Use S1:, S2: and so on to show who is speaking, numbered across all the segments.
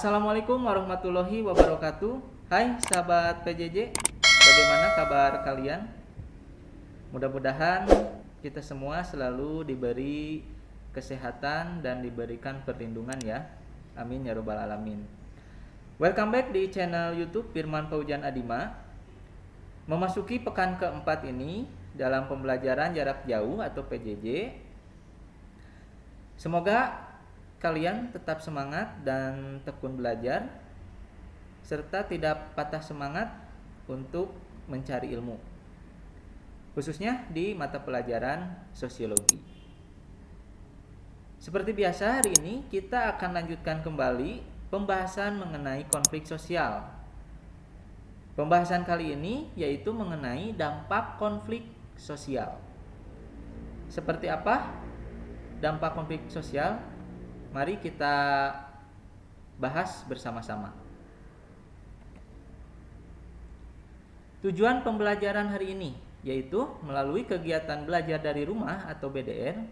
S1: Assalamualaikum warahmatullahi wabarakatuh. Hai sahabat PJJ, bagaimana kabar kalian? Mudah-mudahan kita semua selalu diberi kesehatan dan diberikan perlindungan ya. Amin ya robbal alamin. Welcome back di channel YouTube Firman Paujan Adima. Memasuki pekan keempat ini dalam pembelajaran jarak jauh atau PJJ. Semoga kalian tetap semangat dan tekun belajar serta tidak patah semangat untuk mencari ilmu, khususnya di mata pelajaran sosiologi. Seperti biasa, hari ini kita akan lanjutkan kembali pembahasan mengenai konflik sosial. Pembahasan kali ini yaitu mengenai dampak konflik sosial. Seperti apa dampak konflik sosial? Mari kita bahas bersama-sama. Tujuan pembelajaran hari ini yaitu melalui kegiatan belajar dari rumah atau BDR,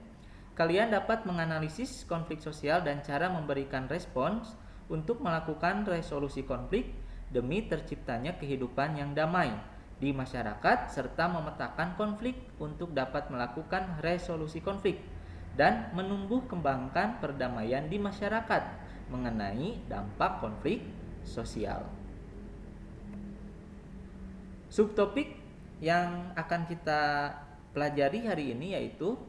S1: kalian dapat menganalisis konflik sosial dan cara memberikan respons untuk melakukan resolusi konflik demi terciptanya kehidupan yang damai di masyarakat serta memetakan konflik untuk dapat melakukan resolusi konflik dan menumbuh kembangkan perdamaian di masyarakat mengenai dampak konflik sosial. Subtopik yang akan kita pelajari hari ini yaitu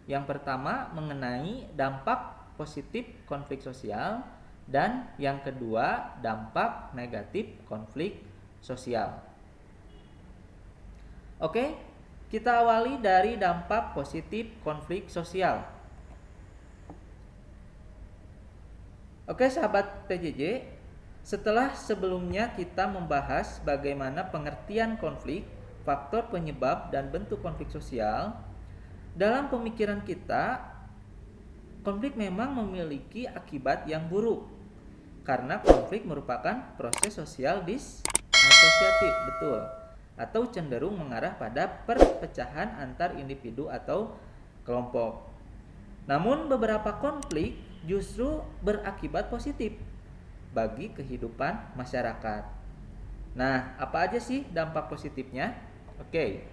S1: yang pertama mengenai dampak positif konflik sosial dan yang kedua dampak negatif konflik sosial. Oke, kita awali dari dampak positif konflik sosial. Oke sahabat PJJ, setelah sebelumnya kita membahas bagaimana pengertian konflik, faktor penyebab dan bentuk konflik sosial, dalam pemikiran kita, konflik memang memiliki akibat yang buruk karena konflik merupakan proses sosial disosiatif, betul, atau cenderung mengarah pada perpecahan antar individu atau kelompok. Namun beberapa konflik justru berakibat positif bagi kehidupan masyarakat. Nah, apa aja sih dampak positifnya? Oke.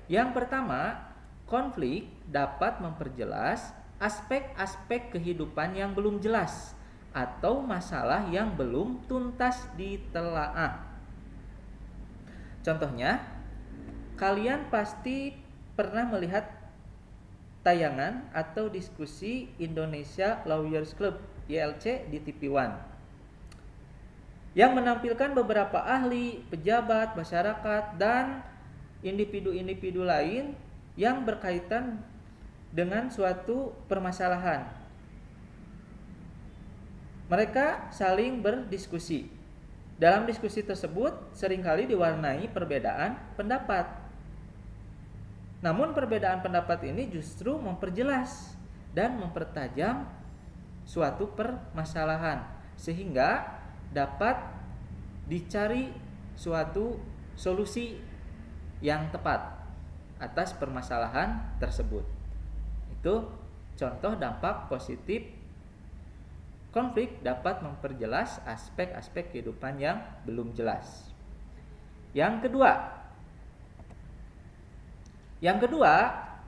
S1: Yang pertama, konflik dapat memperjelas aspek-aspek kehidupan yang belum jelas atau masalah yang belum tuntas ditelaah. Contohnya, kalian pasti pernah melihat tayangan atau diskusi Indonesia Lawyers Club (ILC) di TV One yang menampilkan beberapa ahli, pejabat, masyarakat, dan individu-individu lain yang berkaitan dengan suatu permasalahan. Mereka saling berdiskusi. Dalam diskusi tersebut seringkali diwarnai perbedaan pendapat. Namun perbedaan pendapat ini justru memperjelas dan mempertajam suatu permasalahan sehingga dapat dicari suatu solusi yang tepat atas permasalahan tersebut. Itu contoh dampak positif konflik dapat memperjelas aspek-aspek kehidupan yang belum jelas. Yang kedua,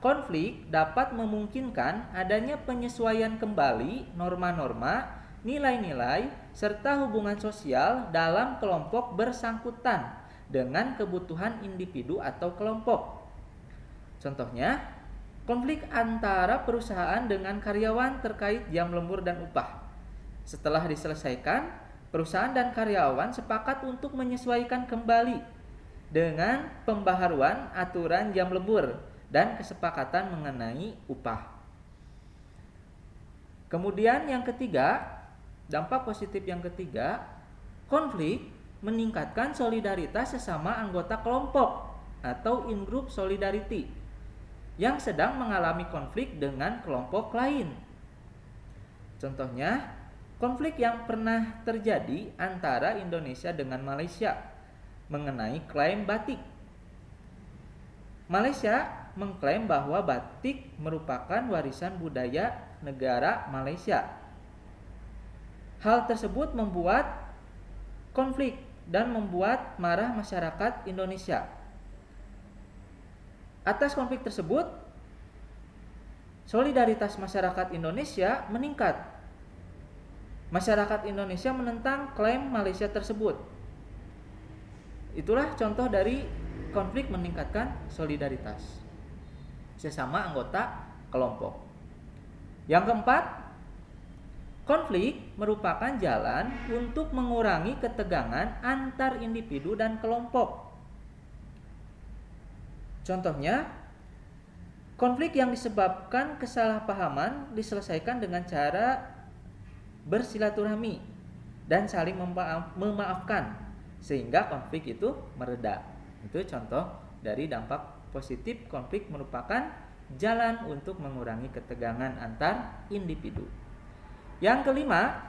S1: konflik dapat memungkinkan adanya penyesuaian kembali norma-norma, nilai-nilai, serta hubungan sosial dalam kelompok bersangkutan dengan kebutuhan individu atau kelompok. Contohnya, konflik antara perusahaan dengan karyawan terkait jam lembur dan upah. Setelah diselesaikan, perusahaan dan karyawan sepakat untuk menyesuaikan kembali dengan pembaharuan aturan jam lembur dan kesepakatan mengenai upah. Kemudian yang ketiga, dampak positif yang ketiga, konflik meningkatkan solidaritas sesama anggota kelompok atau in-group solidarity yang sedang mengalami konflik dengan kelompok lain. Contohnya, konflik yang pernah terjadi antara Indonesia dengan Malaysia mengenai klaim batik. Malaysia mengklaim bahwa batik merupakan warisan budaya negara Malaysia. Hal tersebut membuat konflik dan membuat marah masyarakat Indonesia. Atas konflik tersebut, solidaritas masyarakat Indonesia meningkat. Masyarakat Indonesia menentang klaim Malaysia tersebut. Itulah contoh dari konflik meningkatkan solidaritas sesama anggota kelompok. Yang keempat, konflik merupakan jalan untuk mengurangi ketegangan antar individu dan kelompok. Contohnya, konflik yang disebabkan kesalahpahaman diselesaikan dengan cara bersilaturahmi dan saling memaafkan sehingga konflik itu mereda. Itu contoh dari dampak positif konflik merupakan jalan untuk mengurangi ketegangan antar individu. Yang kelima,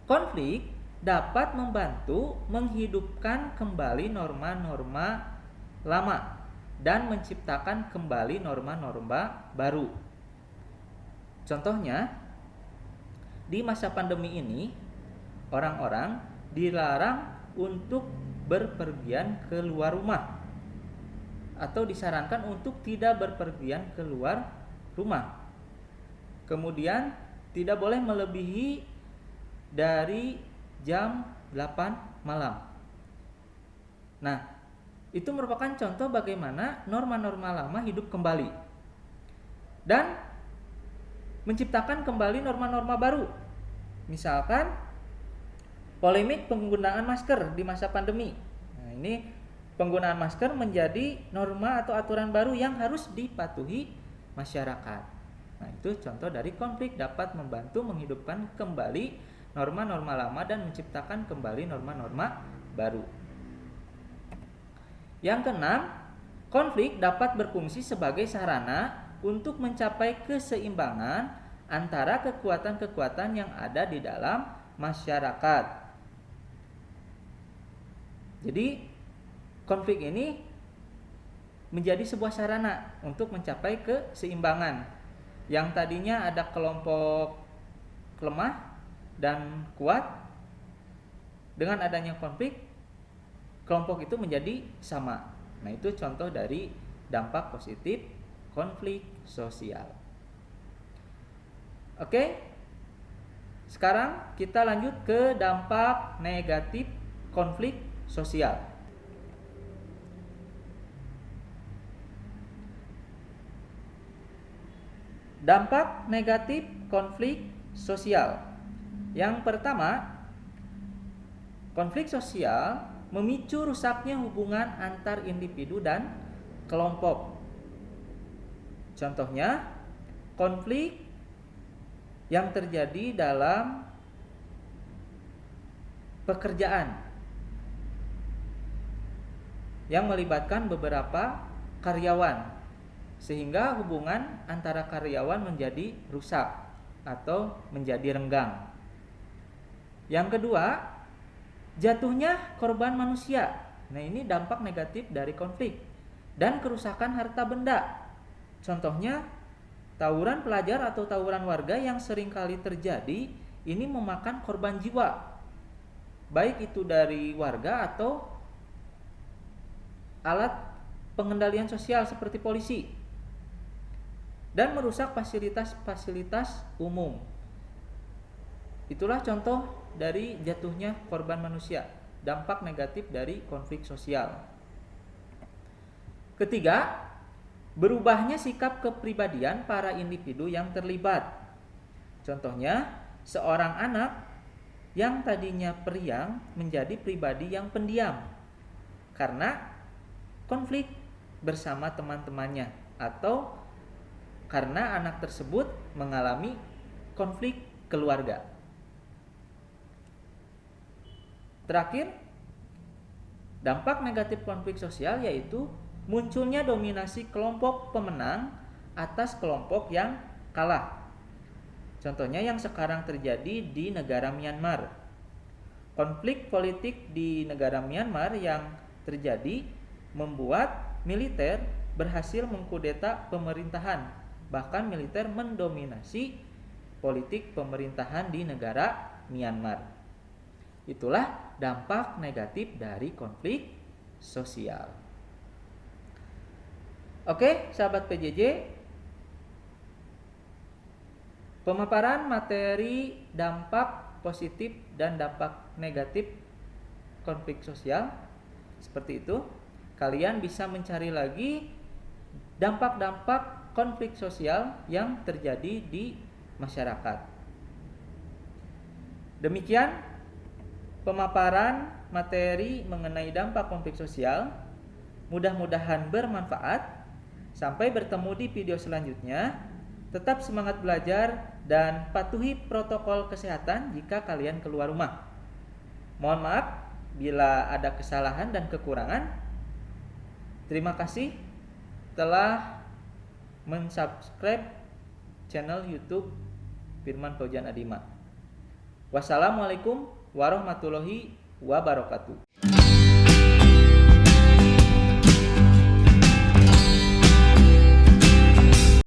S1: konflik dapat membantu menghidupkan kembali norma-norma lama dan menciptakan kembali norma-norma baru. Contohnya, di masa pandemi ini, orang-orang dilarang untuk berpergian keluar rumah atau disarankan untuk tidak berpergian keluar rumah. Kemudian tidak boleh melebihi dari jam 8 malam. Nah, itu merupakan contoh bagaimana norma-norma lama hidup kembali dan menciptakan kembali norma-norma baru. Misalkan polemik penggunaan masker di masa pandemi. Nah, ini penggunaan masker menjadi norma atau aturan baru yang harus dipatuhi masyarakat. Nah, itu contoh dari konflik dapat membantu menghidupkan kembali norma-norma lama dan menciptakan kembali norma-norma baru. Yang keenam, konflik dapat berfungsi sebagai sarana untuk mencapai keseimbangan antara kekuatan-kekuatan yang ada di dalam masyarakat. Jadi, konflik ini menjadi sebuah sarana untuk mencapai keseimbangan. Yang tadinya ada kelompok lemah dan kuat, dengan adanya konflik, kelompok itu menjadi sama. Nah, itu contoh dari dampak positif konflik sosial. Oke, sekarang kita lanjut ke dampak negatif konflik sosial. Dampak negatif konflik sosial. Yang pertama, konflik sosial memicu rusaknya hubungan antar individu dan kelompok. Contohnya, konflik yang terjadi dalam pekerjaan yang melibatkan beberapa karyawan, sehingga hubungan antara karyawan menjadi rusak atau menjadi renggang. Yang kedua, jatuhnya korban manusia. Nah, ini dampak negatif dari konflik dan kerusakan harta benda. Contohnya, tawuran pelajar atau tawuran warga yang seringkali terjadi ini memakan korban jiwa, baik itu dari warga atau alat pengendalian sosial seperti polisi, dan merusak fasilitas-fasilitas umum. Itulah contoh dari jatuhnya korban manusia, dampak negatif dari konflik sosial. Ketiga, berubahnya sikap kepribadian para individu yang terlibat. Contohnya, seorang anak yang tadinya periang menjadi pribadi yang pendiam karena konflik bersama teman-temannya atau karena anak tersebut mengalami konflik keluarga. Terakhir, dampak negatif konflik sosial yaitu munculnya dominasi kelompok pemenang atas kelompok yang kalah. Contohnya yang sekarang terjadi di negara Myanmar. Konflik politik di negara Myanmar yang terjadi membuat militer berhasil mengkudeta pemerintahan. Bahkan militer mendominasi politik pemerintahan di negara Myanmar. Itulah dampak negatif dari konflik sosial. Oke, sahabat PJJ, pemaparan materi dampak positif dan dampak negatif konflik sosial seperti itu. Kalian bisa mencari lagi dampak-dampak konflik sosial yang terjadi di masyarakat. Demikian pemaparan materi mengenai dampak konflik sosial. Mudah-mudahan bermanfaat. Sampai bertemu di video selanjutnya. Tetap semangat belajar dan patuhi protokol kesehatan jika kalian keluar rumah. Mohon maaf bila ada kesalahan dan kekurangan. Terima kasih telah mensubscribe channel YouTube Firman Fauzan Adima. Wassalamualaikum warahmatullahi wabarakatuh.